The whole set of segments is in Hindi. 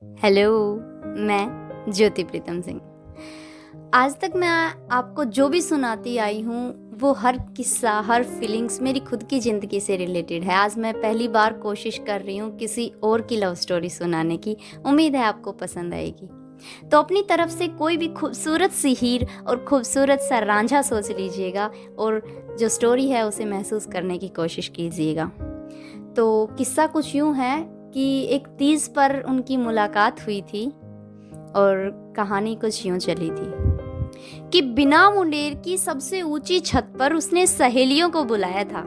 हेलो, मैं ज्योति प्रीतम सिंह। आज तक मैं आपको जो भी सुनाती आई हूँ वो हर किस्सा, हर फीलिंग्स मेरी खुद की ज़िंदगी से रिलेटेड है। आज मैं पहली बार कोशिश कर रही हूँ किसी और की लव स्टोरी सुनाने की। उम्मीद है आपको पसंद आएगी। तो अपनी तरफ से कोई भी खूबसूरत सी हीर और खूबसूरत सा रांझा सोच लीजिएगा और जो स्टोरी है उसे महसूस करने की कोशिश कीजिएगा। तो किस्सा कुछ यूँ है कि एक तीज पर उनकी मुलाकात हुई थी और कहानी कुछ यूँ चली थी कि बिना मुंडेर की सबसे ऊंची छत पर उसने सहेलियों को बुलाया था।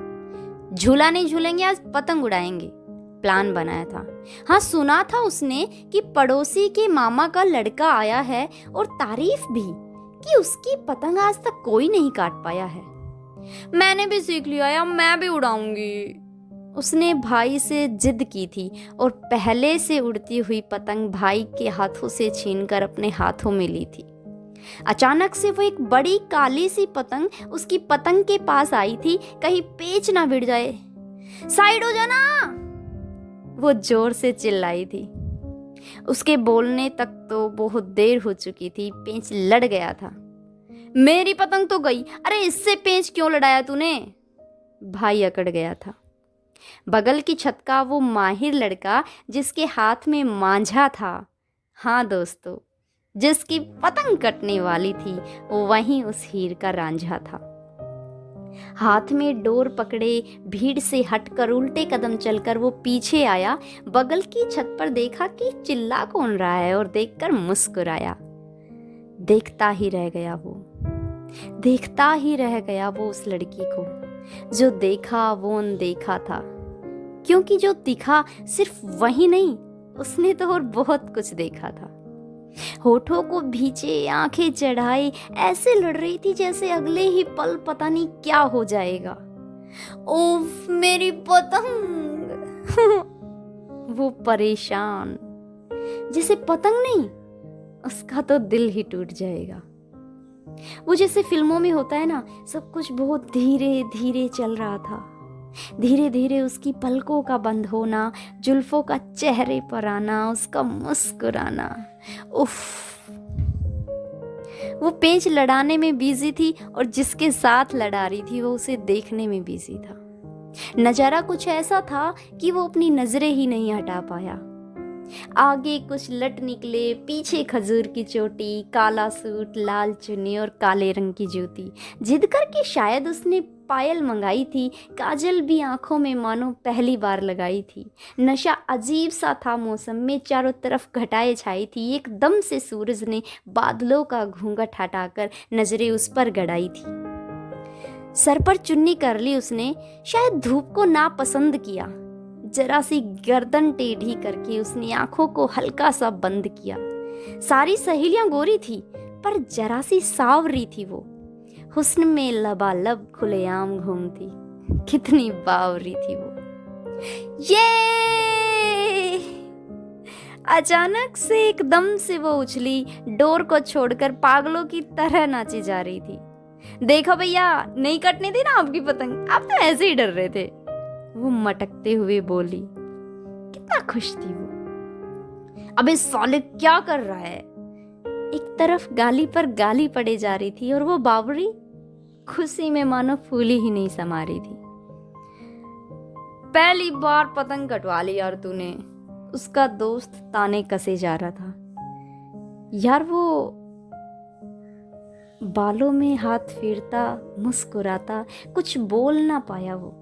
झूला नहीं झूलेंगे, आज पतंग उड़ाएंगे, प्लान बनाया था। हाँ, सुना था उसने कि पड़ोसी के मामा का लड़का आया है और तारीफ भी कि उसकी पतंग आज तक कोई नहीं काट पाया है। मैंने भी सीख लिया यार, मैं भी उड़ाऊंगी, उसने भाई से जिद की थी और पहले से उड़ती हुई पतंग भाई के हाथों से छीनकर अपने हाथों में ली थी। अचानक से वो एक बड़ी काली सी पतंग उसकी पतंग के पास आई थी, कहीं पेच ना भिड़ जाए। साइड हो जाना, वो जोर से चिल्लाई थी। उसके बोलने तक तो बहुत देर हो चुकी थी, पेंच लड़ गया था। मेरी पतंग तो गई, अरे इससे पेंच क्यों लड़ाया तूने? भाई अकड़ गया था। बगल की छत का वो माहिर लड़का जिसके हाथ में मांझा था, हाँ दोस्तों, जिसकी पतंग कटने वाली थी, वो वहीं उस हीर का रांझा था। हाथ में डोर पकड़े भीड़ से हटकर उल्टे कदम चलकर वो पीछे आया। बगल की छत पर देखा कि चिल्ला कौन रहा है और देखकर मुस्कुराया। देखता ही रह गया वो उस लड़की को। जो देखा वो अनदेखा था, क्योंकि जो दिखा सिर्फ वही नहीं, उसने तो और बहुत कुछ देखा था। होठों को भींचे, आंखें चढ़ाए, ऐसे लड़ रही थी जैसे अगले ही पल पता नहीं क्या हो जाएगा। ओफ मेरी पतंग वो परेशान, जैसे पतंग नहीं, उसका तो दिल ही टूट जाएगा। वो जैसे फिल्मों में होता है ना, सब कुछ बहुत धीरे धीरे चल रहा था। धीरे धीरे उसकी पलकों का बंद होना, जुल्फों का चेहरे पर आना, उसका मुस्कुराना। उफ, वो पेंच लड़ाने में बिजी थी और जिसके साथ लड़ा रही थी वो उसे देखने में बिजी था। नजारा कुछ ऐसा था कि वो अपनी नजरें ही नहीं हटा पाया। आगे कुछ लट निकले, पीछे खजूर की चोटी, काला सूट, लाल चुन्नी और काले रंग की जूती। जिद करके शायद उसने पायल मंगाई थी। काजल भी आंखों में मानो पहली बार लगाई थी। नशा अजीब सा था मौसम में, चारों तरफ घटाए छाई थी। एकदम से सूरज ने बादलों का घूंघट हटाकर नजरें उस पर गड़ाई थी। सर पर चुन्नी कर ली उसने, शायद धूप को नापसंद किया। जरा सी गर्दन टेढ़ी करके उसने आंखों को हल्का सा बंद किया। सारी सहेलियां गोरी थी पर जरा सी सावरी थी वो। हुस्न में लबालब खुलेआम घूमती, कितनी बावरी थी वो। ये अचानक से एकदम से वो उछली, डोर को छोड़कर पागलों की तरह नाची जा रही थी। देखो भैया, नहीं कटने दी ना आपकी पतंग, आप तो ऐसे ही डर रहे थे, वो मटकते हुए बोली। कितना खुश थी वो। अबे साले क्या कर रहा है? एक तरफ गाली पर गाली पड़े जा रही थी और वो बावरी खुशी में मानो फूली ही नहीं समा रही थी। पहली बार पतंग कटवा ली यार तूने, उसका दोस्त ताने कसे जा रहा था। यार वो बालों में हाथ फेरता, मुस्कुराता, कुछ बोल ना पाया वो,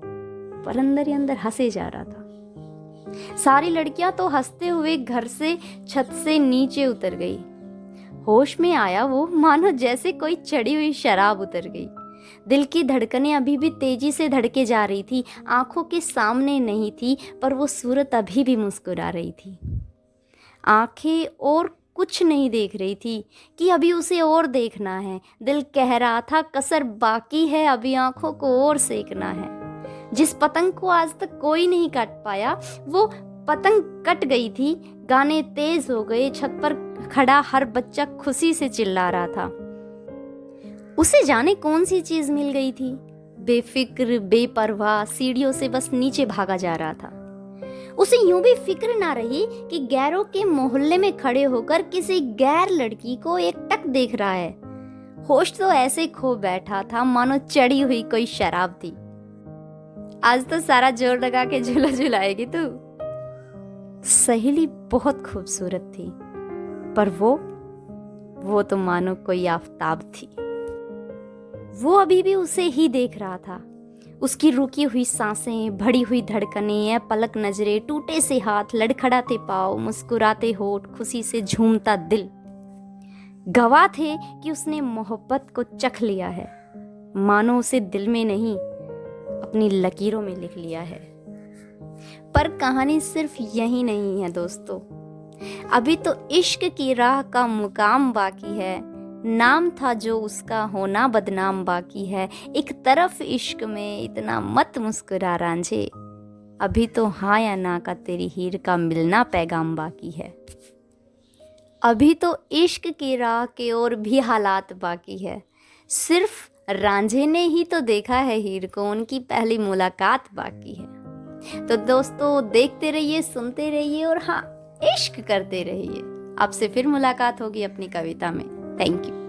पर अंदर ही अंदर हंसे जा रहा था। सारी लड़कियां तो हंसते हुए घर से छत से नीचे उतर गई। होश में आया वो, मानो जैसे कोई चढ़ी हुई शराब उतर गई। दिल की धड़कनें अभी भी तेजी से धड़के जा रही थी। आंखों के सामने नहीं थी पर वो सूरत अभी भी मुस्कुरा रही थी। आंखें और कुछ नहीं देख रही थी कि अभी उसे और देखना है। दिल कह रहा था कसर बाकी है, अभी आंखों को और सेकना है। जिस पतंग को आज तक कोई नहीं काट पाया, वो पतंग कट गई थी। गाने तेज हो गए, छत पर खड़ा हर बच्चा खुशी से चिल्ला रहा था। उसे जाने कौन सी चीज मिल गई थी। बेफिक्र बेपरवाह सीढ़ियों से बस नीचे भागा जा रहा था। उसे यूं भी फिक्र ना रही कि गैरों के मोहल्ले में खड़े होकर किसी गैर लड़की को एकटक देख रहा है। होश तो ऐसे खो बैठा था मानो चढ़ी हुई कोई शराब थी। आज तो सारा जोर लगा के झूला झुलाएगी तू। सहेली बहुत खूबसूरत थी, पर वो तो मानो कोई आफताब थी। वो अभी भी उसे ही देख रहा था। उसकी रुकी हुई सांसें, भरी हुई धड़कनें, पलक नजरें, टूटे से हाथ, लड़खड़ाते पाँव, मुस्कुराते होठ, खुशी से झूमता दिल गवाह थे कि उसने मोहब्बत को चख लिया है। मानो उसे दिल में नहीं, अपनी लकीरों में लिख लिया है। पर कहानी सिर्फ यही नहीं है दोस्तों, अभी तो इश्क की राह का मुकाम बाकी है। नाम था जो उसका, होना बदनाम बाकी है। एक तरफ इश्क में इतना मत मुस्कुरा रांझे, अभी तो हाँ या ना का तेरी हीर का मिलना पैगाम बाकी है। अभी तो इश्क की राह के और भी हालात बाकी है। सिर्फ रांझे ने ही तो देखा है हीर को, उनकी पहली मुलाकात बाकी है। तो दोस्तों देखते रहिए, सुनते रहिए और हाँ, इश्क करते रहिए। आपसे फिर मुलाकात होगी अपनी कविता में। Thank you.